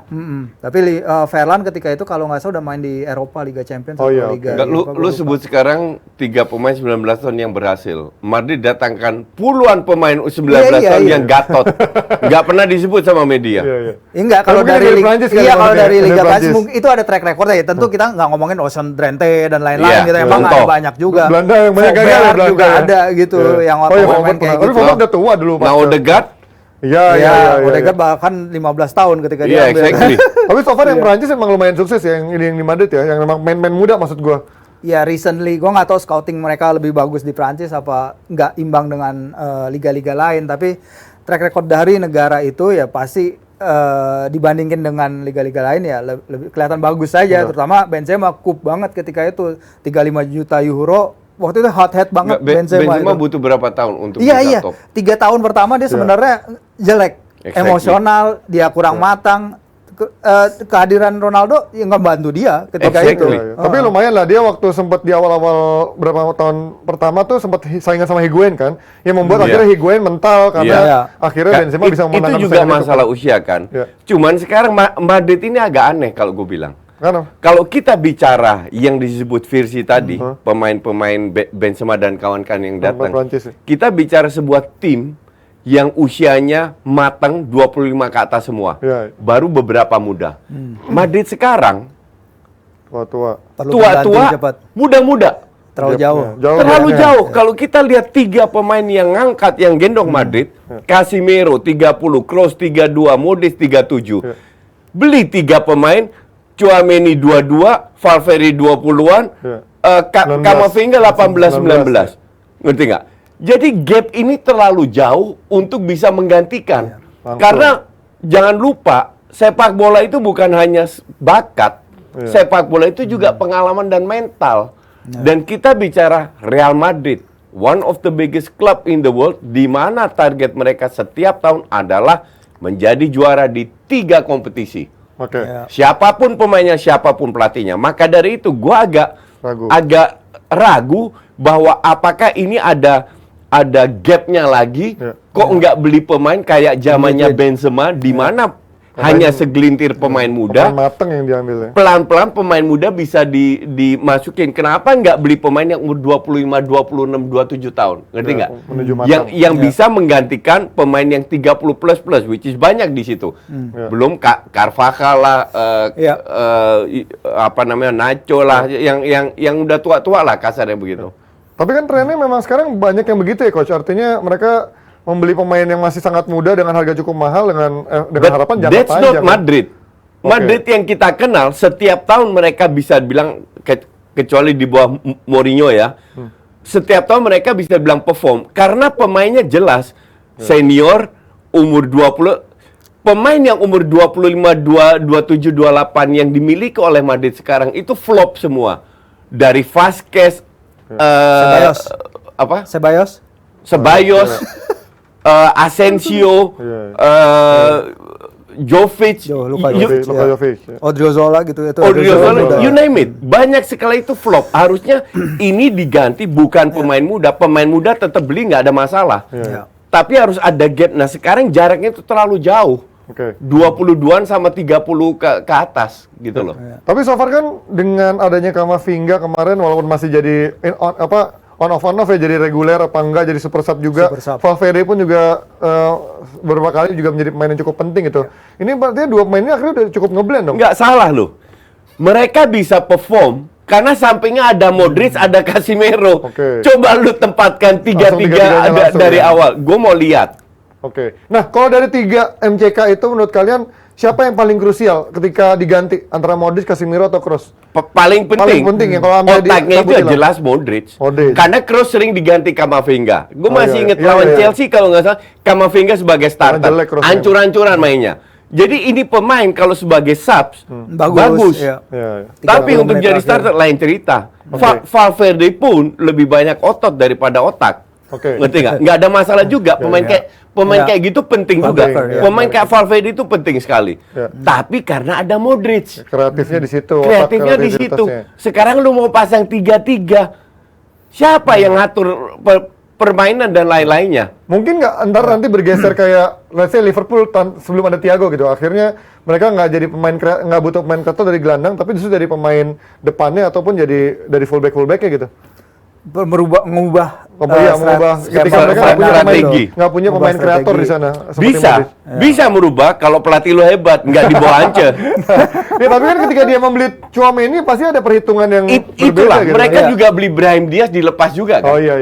Tapi Ferland ketika itu kalau nggak salah udah main di Eropa, Liga Champions atau Liga Enggak, Eropa, lu sebut sekarang 3 pemain 19 tahun yang berhasil. Madrid datangkan puluhan pemain 19 tahun yang gatot. Nggak pernah disebut sama media. Enggak, kalau dari Prancis iya kalau dari Liga Prancis Prancis. mungkin itu ada track record ya. Tentu kita nggak ngomongin Ocean Drenthe dan lain-lain Iya, gitu. Emang contoh. ada banyak juga. Belanda yang banyak gagal ya, Forward Belanda juga ya. ada gitu yang Oh iya, orang Forward main kayak pernah. Tapi gitu. Forward udah tua dulu. Nah, Odegaard, Iya. Odegaard bahkan 15 tahun ketika iya dia ambil. exactly. Tapi so far yang Prancis emang lumayan sukses ya, yang di Madrid ya, yang memang main-main muda maksud gua. Ya recently, gue nggak tahu scouting mereka lebih bagus di Prancis apa nggak imbang dengan liga-liga lain. Tapi track record dari negara itu ya pasti dibandingin dengan liga-liga lain ya lebih kelihatan bagus saja. Terutama Benzema kup banget ketika itu 35 juta euro. Waktu itu hot head banget Benzema itu. butuh berapa tahun untuk Iya, bisa iya. top? 3 tahun pertama dia sebenarnya jelek, Exactly. emosional, dia kurang matang. Kehadiran Ronaldo yang ngebantu dia ketika Exactly. itu. Tapi lumayan lah, dia waktu sempat di awal-awal berapa tahun pertama tuh sempat saingan sama Higuain kan, yang membuat akhirnya Higuain mental karena akhirnya Benzema bisa memenangkan itu juga persaingan masalah usia kan. Cuman sekarang Madrid ini agak aneh kalau gue bilang. Kalau kita bicara yang disebut versi tadi, pemain-pemain Benzema dan kawan-kawan yang datang, kita bicara sebuah tim yang usianya matang 25 ke atas semua. Ya. Baru beberapa muda. Madrid sekarang Tua-tua. Perlu tua-tua, pengganti cepat. muda-muda. Terlalu Jauh, jauh. ya. Jauh Terlalu gapnya. jauh. Kalau kita lihat 3 pemain yang ngangkat, yang gendong Madrid, Casemiro 30, Kroos 32, Modric 37. Ya. Beli 3 pemain, Tchouaméni 22, Valverde 20-an, Ya. 19, Camavinga 18-19. Ngerti nggak? Jadi gap ini terlalu jauh untuk bisa menggantikan. Langsung. Karena jangan lupa, sepak bola itu bukan hanya bakat. Iya. Sepak bola itu juga pengalaman dan mental. Dan kita bicara Real Madrid, one of the biggest club in the world, di mana target mereka setiap tahun adalah menjadi juara di 3 kompetisi. Oke. Ya. Siapapun pemainnya, siapapun pelatihnya. Maka dari itu gue Ragu. agak ragu bahwa apakah ini ada gapnya lagi. Ya. Kok nggak beli pemain kayak zamannya Benzema, di mana hanya segelintir pemain muda. Pemain mateng yang diambil ya. Pelan-pelan pemain muda bisa dimasukin. Kenapa nggak beli pemain yang umur 25, 26, 27 tahun? Ngerti Ya, nggak? menuju matang. Yang bisa menggantikan pemain yang 30 plus, which is banyak di situ. Ya. Belum Carvajal lah, Ya. apa namanya, Nacho lah, yang udah tua-tua lah kasarnya begitu. Tapi kan trennya memang sekarang banyak yang begitu ya coach. Artinya mereka membeli pemain yang masih sangat muda dengan harga cukup mahal dengan But harapan jangka that's panjang. not Madrid. Oke. Madrid yang kita kenal setiap tahun mereka bisa bilang kecuali di bawah Mourinho ya. Setiap tahun mereka bisa bilang perform karena pemainnya jelas senior umur 20. Pemain yang umur 25, 27, 28 yang dimiliki oleh Madrid sekarang itu flop semua. Dari Vasquez, Ceballos. apa? Ceballos. Asensio, Jovic, Luka you- Jovic. Luka Jovic, ya. Odriozola gitu itu. Odriozola, you name it. Banyak sekali itu flop. Harusnya ini diganti bukan pemain muda. Pemain muda tetap beli nggak ada masalah. Ya. Tapi harus ada gap. Nah sekarang jaraknya itu terlalu jauh. Oke. 22-an sama 30 ke atas gitu loh. Tapi so far kan dengan adanya Camavinga kemarin walaupun masih jadi on off ya, jadi reguler apa enggak, jadi super sub juga. Super sub. Valverde pun juga beberapa kali juga menjadi pemain yang cukup penting gitu. Ini berarti 2 pemain ini akhirnya udah cukup ngeblend dong. Nggak salah loh. Mereka bisa perform karena sampingnya ada Modric, ada Casemiro. Oke. Coba lu tempatkan Langsung tiga-tiganya tiga-tiga langsung dari ya? awal. Gue mau lihat. Oke. Nah, kalau dari 3 MCK itu menurut kalian siapa yang paling krusial ketika diganti antara Modric, Casemiro atau Kroos? Paling penting, penting ya, kalau ambil otaknya itu dicabutin lah. jelas Modric. Modric. Karena Kroos sering diganti Camavinga. Gue Oh, masih iya, inget iya, lawan iya. Chelsea kalau nggak salah, Camavinga sebagai starter. jelek Kroos Ancur-ancuran mainnya. Jadi ini pemain kalau sebagai subs bagus. Ya. Ya, ya. Tapi 30 untuk menit jadi terakhir. starter lain cerita. Oke. Valverde pun lebih banyak otot daripada otak. Oke. Ngerti nggak? Nggak ada masalah juga. Pemain Ya. kayak gitu penting Penting, juga. ya. Pemain kayak Valverde itu penting sekali. Ya. Tapi karena ada Modric. Kreatifnya di situ. Kreatifnya di situ. Sekarang lu mau pasang 3-3. Siapa yang ngatur permainan dan lain-lainnya? Mungkin nggak ntar nanti bergeser kayak let's say Liverpool sebelum ada Thiago gitu. Akhirnya mereka nggak jadi nggak butuh pemain kreator dari gelandang, tapi justru dari pemain depannya ataupun jadi dari fullbacknya gitu. Mengubah Mengubah ketika mereka nggak punya strategi. nggak punya Mengubah pemain kreator strategi. di sana. seperti Bisa, Modric. bisa merubah kalau pelatih lu hebat, nggak dibawa Ance. Ya tapi kan ketika dia membeli Tchouaméni pasti ada perhitungan yang Itulah, berbeda gitu. mereka Iya. juga beli Brahim Diaz dilepas juga kan. Oh iya.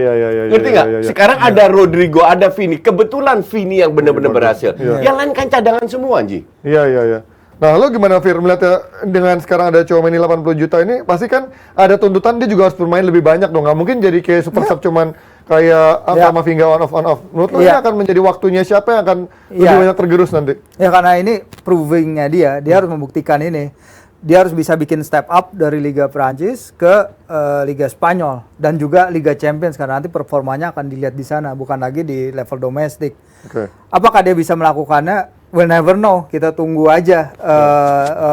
Ngerti nggak? Iya. Sekarang ada Rodrigo, ada Vini. Kebetulan Vini yang benar-benar berhasil. Iya. Yang lain kan cadangan semua, Ji. Iya. Nah, lo gimana Fir melihatnya dengan sekarang ada Tchouaméni 80 juta ini, pasti kan ada tuntutan dia juga harus bermain lebih banyak dong. Nggak mungkin jadi kayak super sub cuman kayak Camavinga on off. Menurut lo ini akan menjadi waktunya siapa yang akan lebih banyak tergerus nanti? Ya karena ini provingnya dia harus membuktikan ini. Dia harus bisa bikin step up dari Liga Prancis ke Liga Spanyol dan juga Liga Champions karena nanti performanya akan dilihat di sana bukan lagi di level domestik. Oke. Apakah dia bisa melakukannya? We'll never know. Kita tunggu aja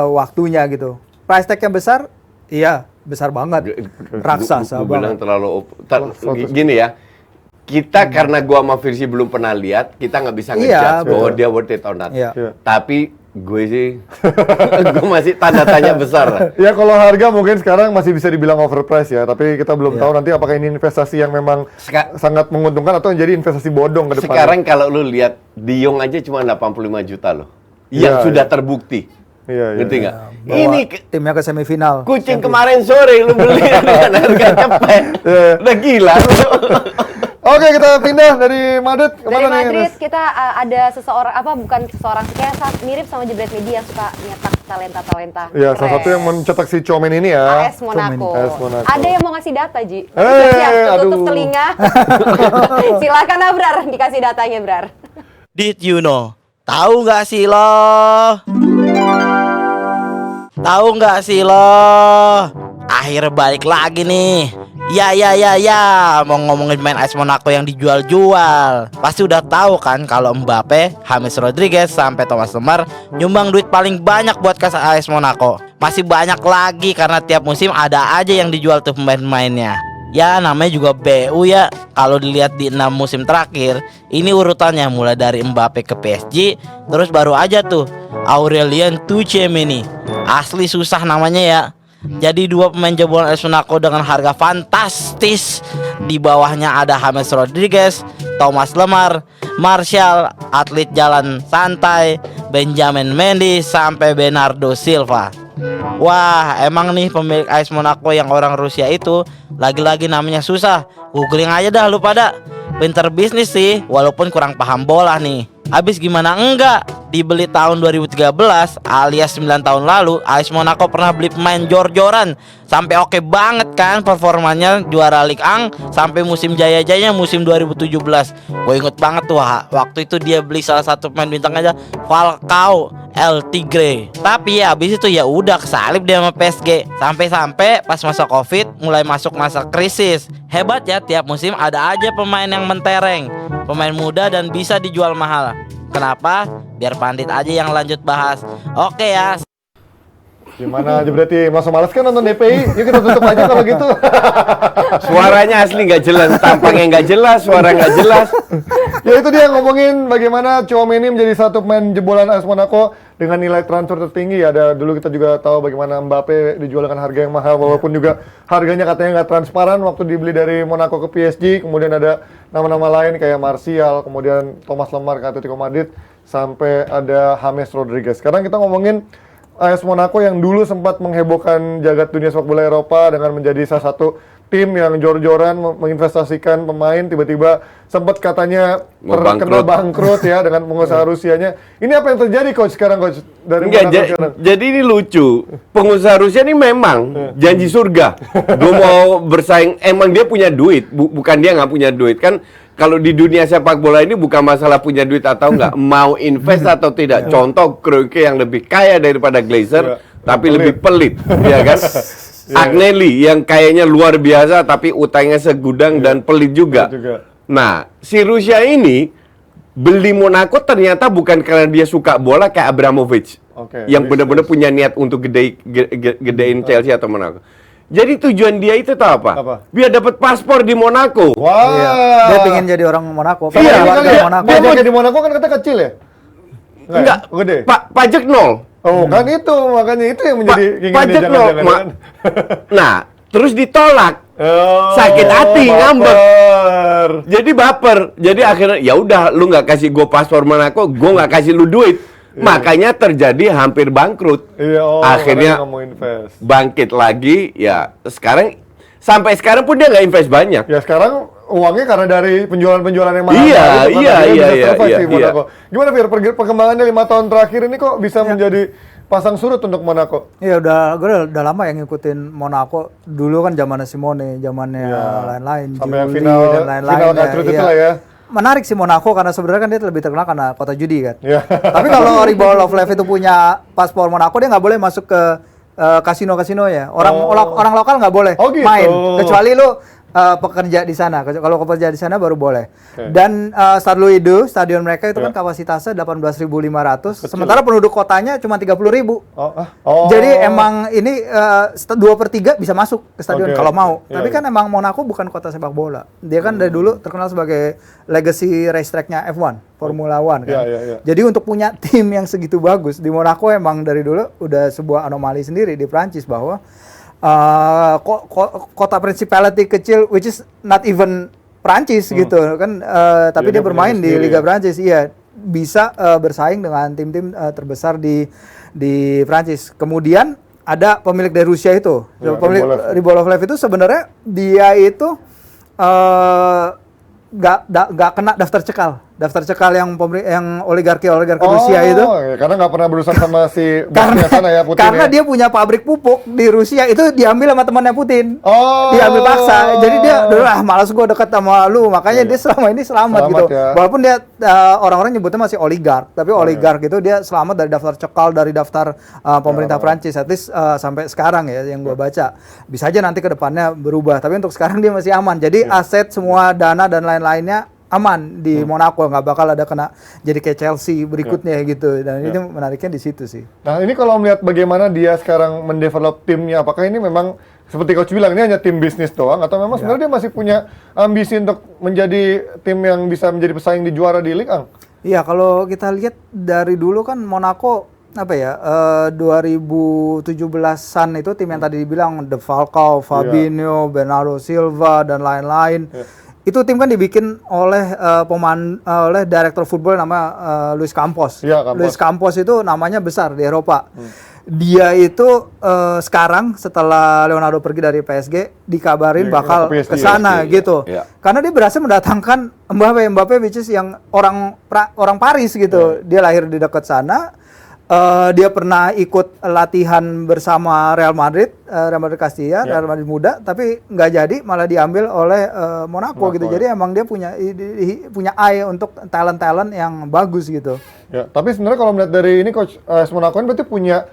waktunya gitu. Price tag yang besar? Iya, besar banget. Raksasa Gua bilang banget. terlalu gini ya. Kita karena gua sama Virsi belum pernah lihat, kita nggak bisa Iya, ngejudge bahwa betul. dia worth it or not. Iya. Iya. Tapi Gue sih, gue masih tanda tanya besar lah. Ya kalau harga mungkin sekarang masih bisa dibilang overpriced ya, tapi kita belum tahu nanti apakah ini investasi yang memang sangat menguntungkan atau jadi investasi bodong ke depan. Sekarang kalau lu lihat De Jong aja cuma 85 juta loh, yang sudah terbukti. Ngerti nggak? Ini timnya ke semifinal. Kucing kemarin sore lu beli dengan harga cepet, udah gila lu. Oke, kita pindah dari Madrid kemana Dari Madrid nih? kita ada seseorang, bukan seseorang sih, kayak mirip sama Jebret Media yang suka nyetak talenta-talenta. Ya, salah keren. satu yang mencetak si Tchouaméni ini ya. AS Monaco. AS Monaco. Ada yang mau ngasih data, Ji. Eh, Siap, tutup aduh. telinga. Silakan Abrar, dikasih datanya, Brar. Did you know? Tahu nggak sih lo? Tahu nggak sih lo? Akhirnya balik lagi nih. Ya, mau ngomongin main AS Monaco yang dijual-jual. Pasti udah tahu kan kalau Mbappe, James Rodriguez sampai Thomas Lemar nyumbang duit paling banyak buat kas AS Monaco. Masih banyak lagi karena tiap musim ada aja yang dijual tuh pemain-pemainnya. Ya namanya juga BU ya. Kalau dilihat di 6 musim terakhir, ini urutannya mulai dari Mbappe ke PSG, terus baru aja tuh Aurelien Tchouaméni. Asli susah namanya ya. Jadi 2 pemain jebolan AS Monaco dengan harga fantastis. Di bawahnya ada James Rodriguez, Thomas Lemar, Martial, atlet jalan santai, Benjamin Mendy sampai Bernardo Silva. Wah, emang nih pemilik AS Monaco yang orang Rusia itu lagi-lagi namanya susah. Googling aja dah lu pada. Pinter bisnis sih, walaupun kurang paham bola nih. Habis gimana enggak? Dibeli tahun 2013 alias 9 tahun lalu, AS Monaco pernah beli pemain jor-joran. Sampai oke banget kan performanya, juara Ligue 1 sampai musim jaya-jayanya musim 2017. Gue inget banget tuh waktu itu dia beli salah satu pemain bintang aja, Falcao El Tigre. Tapi ya habis itu ya udah kesalip dia sama PSG. Sampai-sampai pas masa Covid mulai masuk masa krisis. Hebat ya, tiap musim ada aja pemain yang mentereng, pemain muda dan bisa dijual mahal. Kenapa? Biar Pandit aja yang lanjut bahas. Oke ya. Gimana aja berarti masa malas kan nonton DPI? Yuk kita tutup aja kalau gitu. Suaranya asli nggak jelas, tampangnya nggak jelas, suara nggak jelas. Ya itu dia ngomongin bagaimana Tchouaméni menjadi satu pemain jebolan AS Monaco dengan nilai transfer tertinggi. Ada dulu kita juga tahu bagaimana Mbappe dijual dengan harga yang mahal, walaupun juga harganya katanya nggak transparan waktu dibeli dari Monaco ke PSG. Kemudian ada nama-nama lain kayak Martial, kemudian Thomas Lemar ke Atletico Madrid, sampai ada James Rodriguez. Sekarang kita ngomongin AS Monaco yang dulu sempat menghebohkan jagat dunia sepak bola Eropa dengan menjadi salah satu tim yang jor-joran menginvestasikan pemain, tiba-tiba sempat katanya terkena bangkrut ya dengan pengusaha Rusianya. Ini apa yang terjadi coach sekarang coach dari Monaco sekarang? Jadi ini lucu. Pengusaha Rusia ini memang janji surga. Gue mau bersaing, emang dia punya duit, bukan dia nggak punya duit kan. Kalau di dunia sepak bola ini bukan masalah punya duit atau nggak, mau invest atau tidak. Contoh Kroenke yang lebih kaya daripada Glazer, tapi lebih pelit, ya kan? Agnelli yang kayaknya luar biasa, tapi utangnya segudang dan pelit juga. Nah, si Rusia ini beli Monaco ternyata bukan karena dia suka bola kayak Abramovich, yang benar-benar punya niat untuk gedein Chelsea atau Monaco. Jadi tujuan dia itu tahu apa? Biar dapat paspor di Monaco. Wah. Iya. Dia pengen jadi orang Monaco. Iya, Monaco. dia mau jadi Monaco kan katanya kecil ya? Enggak, gede. Pajak nol. Oh, kan itu makanya itu yang menjadi pajak nol. Nah, terus ditolak. Oh, sakit hati, ngambek. baper. Jadi baper. Jadi akhirnya ya udah lu nggak kasih gue paspor Monaco, gue nggak kasih lu duit. Makanya terjadi hampir bangkrut. Akhirnya nggak mau invest. bangkit lagi. Ya sekarang sampai sekarang pun dia nggak invest banyak. Ya sekarang uangnya karena dari penjualan-penjualan yang mahal. Iya. Gimana Fir, perkembangannya 5 tahun terakhir ini kok bisa menjadi pasang surut untuk Monaco? Iya gue udah lama yang ngikutin Monaco. Dulu kan zamannya Simone, zamannya lain-lain, sampai Giuli final dan lain-lain. final Katrut itu lah ya. Menarik sih Monaco karena sebenarnya kan dia lebih terkenal karena kota judi kan. Iya. Tapi kalau Ribol of Life itu punya paspor Monaco, dia nggak boleh masuk ke kasino-kasino ya. Orang lokal nggak boleh Oh, gitu. main. Kecuali lu pekerja di sana. Kalau pekerja di sana baru boleh. Dan Stade Louis II, stadion mereka itu kan kapasitasnya 18.500, sementara penduduk kotanya cuma 30.000. Jadi emang ini 2/3 bisa masuk ke stadion kalau mau. Tapi kan emang Monaco bukan kota sepak bola. Dia kan dari dulu terkenal sebagai legacy racetrack-nya F1, Formula One kan. Jadi untuk punya tim yang segitu bagus di Monaco emang dari dulu udah sebuah anomali sendiri di Prancis bahwa kota principality kecil which is not even Prancis gitu kan, tapi dia bermain di Liga Prancis, iya bisa bersaing dengan tim-tim terbesar di Prancis. Kemudian ada pemilik dari Rusia itu, pemilik Rybolovlev itu sebenarnya dia itu nggak kena daftar cekal yang oligarki Rusia itu. Karena nggak pernah berurusan sama si bosnya sana ya, Putin. Karena dia punya pabrik pupuk di Rusia, itu diambil sama temannya Putin. Diambil paksa. Jadi dia, malas gue dekat sama lu, makanya dia selama ini selamat gitu. Ya. Walaupun dia orang-orang nyebutnya masih oligark, tapi oligark itu dia selamat dari daftar cekal, dari daftar pemerintah Prancis, at least sampai sekarang ya yang gue baca. Bisa aja nanti ke depannya berubah, tapi untuk sekarang dia masih aman. Jadi aset semua, dana dan lain-lainnya aman di Monaco, nggak bakal ada kena jadi kayak Chelsea berikutnya gitu. Dan ini menariknya di situ sih. Nah ini kalau melihat bagaimana dia sekarang mendevelop timnya, apakah ini memang seperti coach bilang ini hanya tim bisnis doang, atau memang sebenarnya dia masih punya ambisi untuk menjadi tim yang bisa menjadi pesaing di juara di Ligue 1? Iya, kalau kita lihat dari dulu kan Monaco 2017-an itu tim yang tadi dibilang De Falcao, Fabinho, Bernardo Silva dan lain-lain. Itu tim kan dibikin oleh oleh direktur football nama Luis Campos. Luis Campos itu namanya besar di Eropa. Dia itu sekarang setelah Leonardo pergi dari PSG dikabarin bakal ke sana gitu. Karena dia berhasil mendatangkan Mbappe which is yang orang Paris gitu. Dia lahir di dekat sana. Dia pernah ikut latihan bersama Real Madrid Castilla, Real Madrid muda, tapi nggak jadi, malah diambil oleh Monaco gitu. Jadi emang dia punya eye untuk talent yang bagus gitu. Ya, tapi sebenarnya kalau melihat dari ini coach Monaco ini berarti punya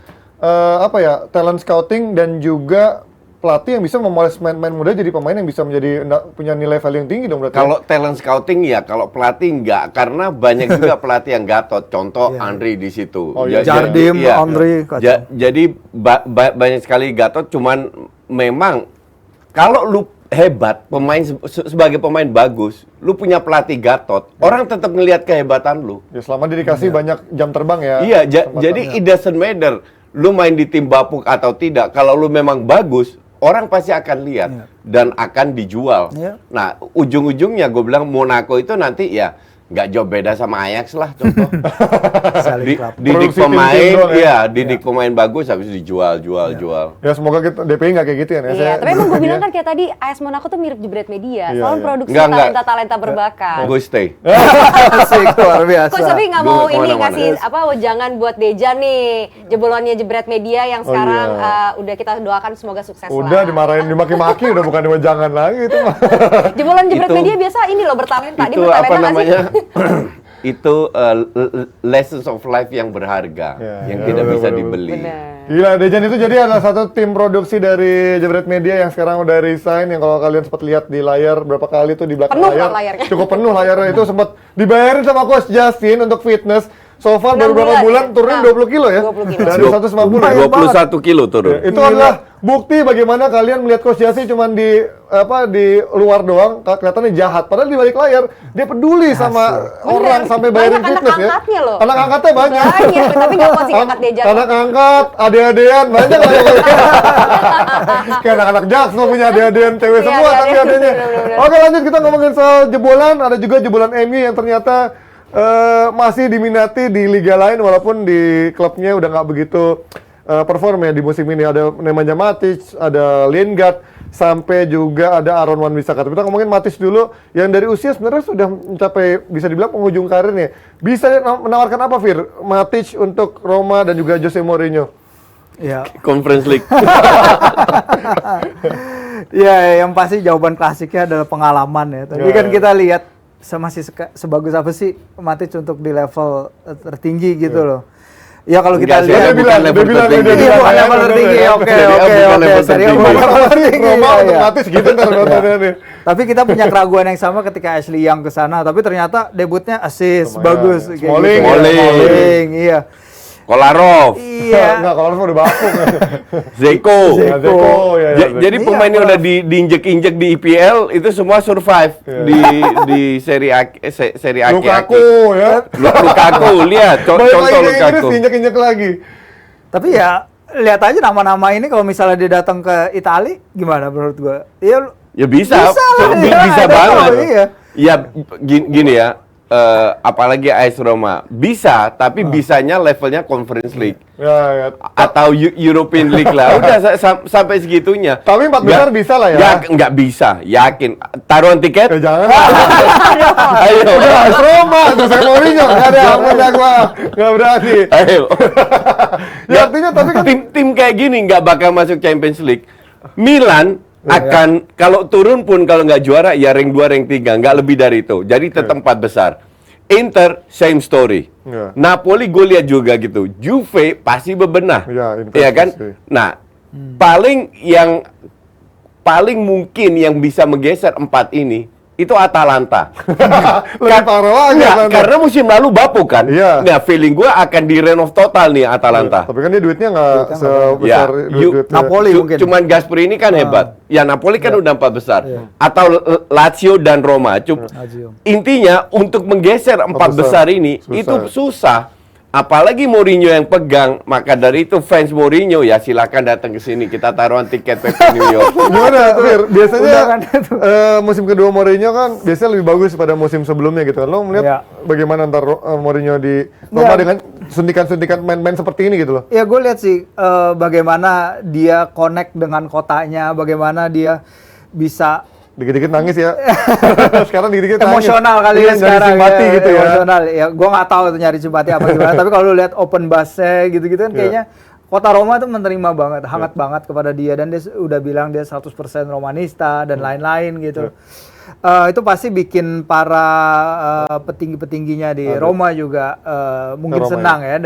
talent scouting dan juga pelatih yang bisa memoles pemain muda jadi pemain yang bisa punya nilai value yang tinggi dong berarti. Kalau talent scouting ya, kalau pelatih enggak, karena banyak juga pelatih yang gatot. Contoh Henry di situ. Jardim, Henry. Jadi banyak sekali gatot. Cuman memang kalau lu hebat, sebagai pemain bagus, lu punya pelatih gatot, orang tetap ngelihat kehebatan lu. Ya selama dia dikasih banyak jam terbang ya. Iya, jadi it doesn't matter lu main di tim bapuk atau tidak. Kalau lu memang bagus, orang pasti akan lihat dan akan dijual. Nah, ujung-ujungnya gue bilang Monaco itu nanti ya nggak jauh beda sama Ajax lah contoh. Didik pemain, didik pemain bagus habis dijual. Ya semoga kita DPI nggak kayak gitu ya. Iya, tapi emang gue bilang kan kayak tadi AS Monaco tuh mirip Jebret Media, selalu produksi talenta berbakat. Gue stay. Asik, luar biasa. Coach tapi nggak mau ini ngasih jangan buat Dejan nih, jebolannya Jebret Media yang sekarang udah kita doakan semoga sukses. Udah dimarahin, dimaki-maki, udah bukan jangan lagi itu mah. Jebolan Jebret Media biasa ini loh bertalenta, dia bertalenta nggak sih? Itu lessons of life yang berharga, yang tidak bisa dibeli. Gila, Dejan itu jadi adalah satu tim produksi dari Jebret Media yang sekarang udah resign, yang kalau kalian sempat lihat di layar berapa kali tuh di belakang layar. Cukup penuh layarnya itu, sempat dibayarin sama Coach Justin untuk fitness. So far baru berapa bulan turunin 20 kilo ya? 20 kilo. Dari 150. 21 kilo turun. Itu adalah bukti bagaimana kalian melihat Coach Justin cuma di luar doang, kelihatannya jahat. Padahal di balik layar dia peduli sama orang sampai bayarin fitness ya. Anak angkatnya banyak. Tapi nggak mau sih angkat Dejan. Anak angkat, ade-adean, banyak lah. Kayak anak-anak Jaksel punya ade-adean cewek semua tapi adanya. Oke, lanjut kita ngomongin soal jebolan. Ada juga jebolan MU yang ternyata masih diminati di liga lain walaupun di klubnya udah nggak begitu perform ya di musim ini. Ada Nemanja Matic, ada Lingard, sampai juga ada Aaron Wan-Bissaka. Tapi kita ngomongin Matic dulu yang dari usia sebenarnya sudah mencapai bisa dibilang penghujung karirnya. Bisa menawarkan apa Fir Matic untuk Roma dan juga Jose Mourinho? Ya. Conference League. Ya, yang pasti jawaban klasiknya adalah pengalaman ya. Tapi kan kita lihat masih sebagus apa sih Matic untuk di level tertinggi gitu loh. Ya kalau kita Enggak, lihat Serie A bukan level tertinggi. Iya, bukan level tertinggi. Oke, Serie A oke, bukan oke. level Serie A tertinggi. bukan level tertinggi. Roma Iya, iya. otomatis gitu ntar nontonnya nih. Tapi kita punya keraguan yang sama ketika Ashley Young ke sana, tapi ternyata debutnya assist Lumayan. bagus kayak Smalling. gitu. Smalling. Iya. Kolarov, Iya. Enggak, kalau harus udah bakung. Zeko. Zeko, ya, ya. Jadi Iya, pemain yang Kolarov. udah diinjek-injek di IPL itu semua survive di Serie A, Serie A. Lukaku ya. Lukaku, lihat Balik lagi contoh ke Inggris, Lukaku. injek-injek lagi. Tapi ya lihat aja nama-nama ini kalau misalnya dia datang ke Italia gimana menurut gua? Iya, Ya bisa, Bisa lah, iya, bisa ada banget. tahu, iya. Ya gini ya, apalagi AS Roma bisa, tapi bisanya levelnya Conference League Ya, ya. atau European League lah. Udah sampai segitunya. Tapi 4 besar bisa lah ya. Nggak bisa, yakin. Taruhan tiket? Ya jangan. Ayo. Udah AS Roma, tuh saya Mourinho. Enggak ada ampun gua. Enggak berani. Ayo. Ya artinya tapi kan tim kayak gini nggak bakal masuk Champions League. Milan akan kalau turun pun kalau nggak juara ya ring 2, ring 3, nggak lebih dari itu. Jadi tetap 4 besar. Inter same story. Iya. Napoli gue lihat juga gitu. Juve pasti bebenah. Iya, Inter Iya kan? pasti. Nah, paling mungkin yang bisa menggeser 4 ini itu Atalanta. lebih parah lagi. Nggak, Atalanta. karena musim lalu bapuk kan. Iya. Nah, feeling gue akan di renov total nih Atalanta. Tapi kan dia duitnya nggak Ya, sebesar duit Napoli mungkin. Cuman Gasperi ini kan hebat. Ya Napoli kan udah 4 besar. Atau Lazio dan Roma. Lazio. Intinya untuk menggeser 4 besar ini Susah. itu susah. Apalagi Mourinho yang pegang. Maka dari itu fans Mourinho ya silakan datang ke sini. Kita taruhan tiket PP New York. Gimana, Fir? Biasanya Undangan itu. musim kedua Mourinho kan biasanya lebih bagus pada musim sebelumnya gitu kan. Lo melihat Iya. bagaimana ntar Mourinho di Roma Iya. dengan suntikan-suntikan main-main seperti ini gitu loh. Ya gue lihat sih bagaimana dia connect dengan kotanya, bagaimana dia bisa Dikit-dikit nangis ya. Sekarang dikit-dikit nangis. emosional kali Iya, ya nyari sekarang simpati ya, gitu ya. emosional ya gue nggak tahu tuh nyari simpati apa gimana tapi kalau lu lihat open bus-nya gitu-gitu kan Iya. kayaknya kota Roma tuh menerima banget hangat banget kepada dia dan dia udah bilang dia 100% Romanista dan lain-lain gitu. Itu pasti bikin para petinggi-petingginya di Roma juga mungkin Roma, senang ya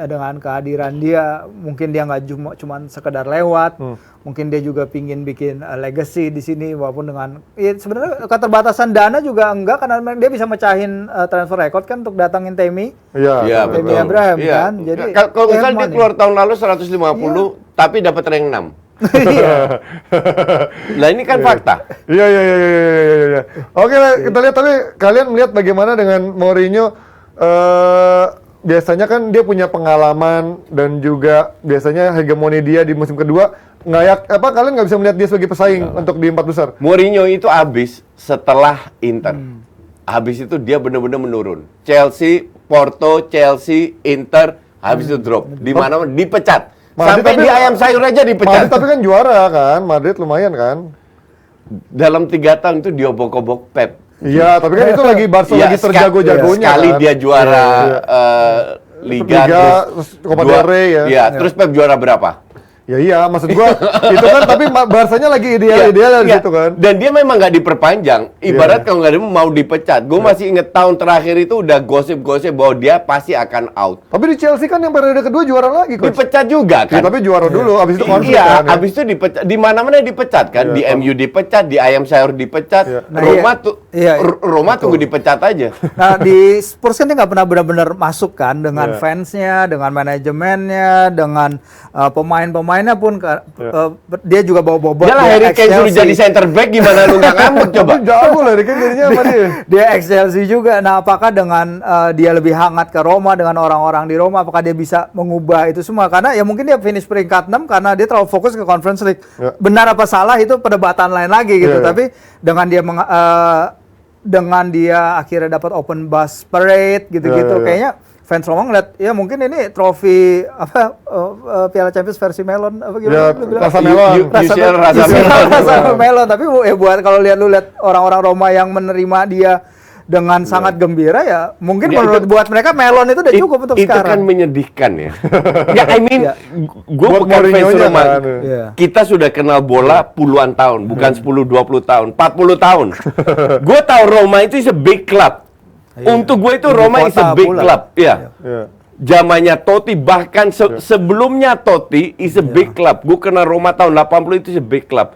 dengan kehadiran dia. Mungkin dia nggak cuma sekedar lewat, mungkin dia juga pingin bikin legacy di sini walaupun dengan ya sebenarnya keterbatasan dana juga enggak karena dia bisa mecahin transfer record kan untuk datangin Temi. Iya. Iya, betul. Temi Abraham Iya. kan. Jadi Kalau misalnya dia money. keluar tahun lalu 150 tapi dapat rank 6. Iya. Lah ini kan fakta. Iya, iya, iya, iya, iya, iya. Oke lah, kita lihat tapi kalian melihat bagaimana dengan Mourinho biasanya kan dia punya pengalaman dan juga biasanya hegemoni dia di musim kedua kalian nggak bisa melihat dia sebagai pesaing untuk di 4 besar. Mourinho itu habis setelah Inter. Habis itu dia benar-benar menurun. Chelsea, Porto, Chelsea, Inter, habis itu drop. Di mana dipecat. Madrid Sampai tapi- di ayam sayur aja dipecat. Madrid tapi kan juara kan, Madrid lumayan kan. Dalam 3 tahun itu diobok-obok Pep. Iya, tapi kan itu lagi Barca Iya, lagi terjago-jagonya sekali kan. dia juara Iya. Liga, terus Copa del Rey ya. Iya, terus Pep juara berapa? Ya iya, maksud gua itu kan tapi Barsanya lagi ideal-ideal di Iya. situ kan. Dan dia memang nggak diperpanjang. Ibarat kalau nggak dia mau dipecat. Gue masih inget tahun terakhir itu udah gosip-gosip bahwa dia pasti akan out. Tapi di Chelsea kan yang periode kedua juara lagi coach. Dipecat juga Ya, kan? tapi juara dulu, abis itu konflik Iya, kan. ya. abis itu dipecat. Di mana-mana dipecat kan? Iya. Di MU dipecat, di ayam sayur dipecat. Iya. Nah, Roma iya. tuh, Iya, Roma tunggu dipecat aja. Nah di Spurs kan dia nggak pernah benar-benar masuk kan dengan Iya. fansnya, dengan manajemennya, dengan pemain-pemainnya pun dia juga bawa bobot. Dia lah Harry Kane suruh jadi center back gimana lu nggak ngambek coba? Tapi jago lah, kan jadinya sama dia. Dia ex-Chelsea juga. Nah, apakah dengan dia lebih hangat ke Roma dengan orang-orang di Roma, apakah dia bisa mengubah itu semua? Karena ya mungkin dia finish peringkat 6 karena dia terlalu fokus ke Conference League. Ya. Benar apa salah itu perdebatan lain lagi gitu. Iya, iya. Tapi dengan dia akhirnya dapat open bus parade gitu-gitu, Ya, ya, ya. kayaknya fans Roma ngeliat ya mungkin ini trofi Piala Champions versi melon apa gimana Ya, lu bilang? rasa melon. UCL rasa UCL melon. rasa melon. Tapi buat kalau lihat orang-orang Roma yang menerima dia dengan sangat gembira ya mungkin Ya, menurut itu- buat mereka melon itu udah cukup untuk itu kan sekarang. menyedihkan ya. Ya, I mean, Iya. gue Buat bukan fans Mourinho-nya Roma. kan. Iya. Kita sudah kenal bola puluhan tahun, bukan 10-20 tahun, 40 tahun. Gue tahu Roma itu is a big club. Iya. Untuk gue itu Ibu Roma is a kota big bola. club. Iya. Iya. zamannya Totti, bahkan sebelumnya Totti is a big club. Gue kenal Roma tahun 80 itu is a big club.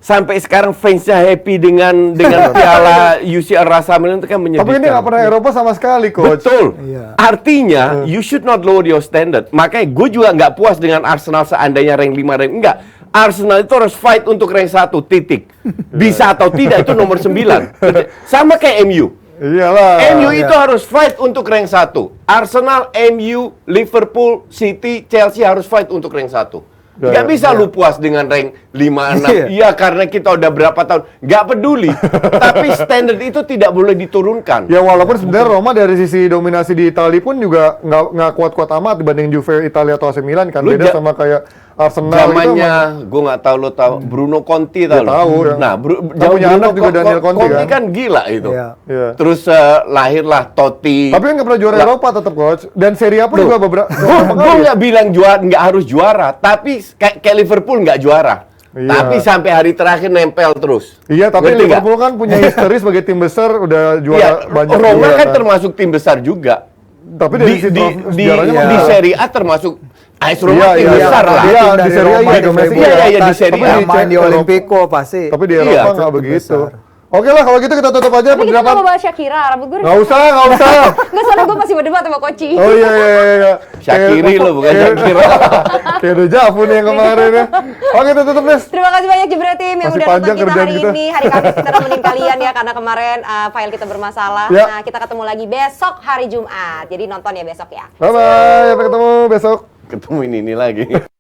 Sampai sekarang fansnya happy dengan piala UCL Rasa Milan itu kan menyedihkan. Tapi ini nggak pernah Eropa sama sekali, Coach. Betul. Iya. Artinya, you should not lower your standard. Makanya gue juga nggak puas dengan Arsenal seandainya rank 5, rank. Enggak. Arsenal itu harus fight untuk rank 1, titik. Bisa atau tidak, itu nomor 9. Sama kayak MU. Iyalah. MU itu harus fight untuk rank 1. Arsenal, MU, Liverpool, City, Chelsea harus fight untuk rank 1. Nggak bisa lu puas dengan rank 5, 6. Iya, karena kita udah berapa tahun. Nggak peduli. Tapi standar itu tidak boleh diturunkan. Ya walaupun sebenarnya Roma dari sisi dominasi di Italia pun juga nggak kuat-kuat amat dibanding Juve, Italia atau AC Milan kan. Lu Beda sama kayak Arsenal zamannya, gue nggak tahu lo tahu Bruno Conti tahu. Ya, tahu, ya. Nah, Dia punya anak juga, Daniel Conti Conti kan. kan gila itu. Iya. Terus lahirlah Totti. Tapi kan nggak pernah juara Eropa tetap, Coach. Dan Serie A pun juga beberapa. Gue nggak bilang juara, nggak harus juara, tapi kayak Liverpool nggak juara. Iya. Tapi sampai hari terakhir nempel terus. Iya, tapi Ngerti nggak? Liverpool kan punya histori sebagai tim besar, udah Iya, juara banyak. Roma juga, kan termasuk tim besar juga. Tapi dari sisi sejarahnya di Serie A termasuk AS Roma tim iya, besar lah. Iya, di Dari Serie A Roma, iya, di domestik. Freiburg. Iya, di Serie A. Yang main di Olimpico pasti. Tapi di Iya, Eropa nggak tetap begitu. besar. Oke lah, kalau gitu kita tutup aja Tapi kita nggak pendapat. mau bahas Shakira, rambut gue Nggak usah. Nggak, soalnya gue masih berdebat sama Koci. Oh iya. Syakiri lo, bukan Shakira. Kayak udah Javu nih yang kemarin ya. Oke, kita tutup, Nes. Terima kasih banyak Jebret Tim yang Masih udah panjang nonton kita kerjaan hari kita. ini. Hari Kamis kita nemenin kalian ya, karena kemarin file kita bermasalah. Ya. Nah, kita ketemu lagi besok hari Jumat. Jadi nonton ya besok ya. Bye-bye, sampai ketemu besok. Ketemu ini lagi.